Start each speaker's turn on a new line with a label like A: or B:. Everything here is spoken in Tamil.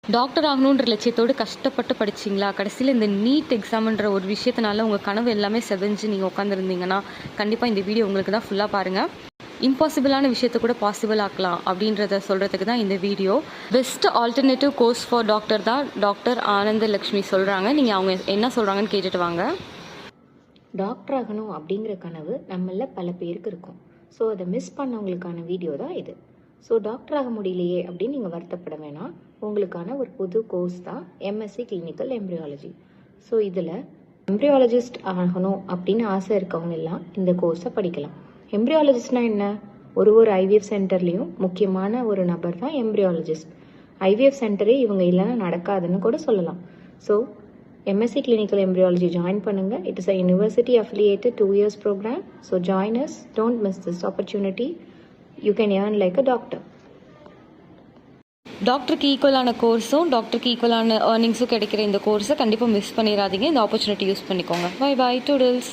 A: டாக்டர் ஆகணுன்ற லட்சியத்தோடு கஷ்டப்பட்டு படிச்சிங்களா? கடைசியில் இந்த நீட் எக்ஸாம்ன்ற ஒரு விஷயத்தினால உங்கள் கனவு எல்லாமே செதஞ்சு நீங்கள் உட்காந்துருந்தீங்கன்னா கண்டிப்பாக இந்த வீடியோ உங்களுக்கு தான் ஃபுல்லாக பாருங்கள். இம்பாசிபிளான விஷயத்தை கூட பாசிபிள் ஆக்கலாம் அப்படின்றத சொல்கிறதுக்கு தான் இந்த video. Best alternative course for doctor தான் டாக்டர் ஆனந்தலக்ஷ்மி சொல்கிறாங்க. நீங்கள் அவங்க என்ன சொல்கிறாங்கன்னு கேட்டுட்டு வாங்க.
B: டாக்டர் ஆகணும் அப்படிங்கிற கனவு நம்மள பல பேருக்கு இருக்கும். ஸோ அதை மிஸ் பண்ணவங்களுக்கான வீடியோ தான் இது. ஸோ டாக்டர் ஆக முடியலையே அப்படின்னு நீங்கள் வருத்தப்பட வேணாம். உங்களுக்கான ஒரு புது கோர்ஸ் தான் எம்எஸ்சி கிளினிக்கல் எம்ப்ரியாலஜி. ஸோ இதில் எம்ப்ரியாலஜிஸ்ட் ஆகணும் அப்படின்னு ஆசை இருக்கவங்க எல்லாம் இந்த கோர்ஸை படிக்கலாம். எம்ப்ரியாலஜிஸ்ட்னா என்ன? ஒரு ஐவிஎஃப் சென்டர்லேயும் முக்கியமான ஒரு நபர் தான் எம்ப்ரியாலஜிஸ்ட். ஐவிஎஃப் சென்டரே இவங்க இல்லைன்னா நடக்காதுன்னு கூட சொல்லலாம். So MSc Clinical Embryology join பண்ணுங்க. It is a university affiliated 2 years program. So join us. Don't miss this opportunity. You can earn like a doctor.
A: டாக்டருக்கு ஈக்குவலான கோர்ஸும் டாக்டருக்கு ஈக்குவலான ஏர்னிங்ஸும் கிடைக்கிற இந்த கோர்ஸை கண்டிப்பாக மிஸ் பண்ணிடாதீங்க. இந்த ஆப்பர்ச்சுனிட்டி யூஸ் பண்ணிக்கோங்க. Bye bye டூடல்ஸ்.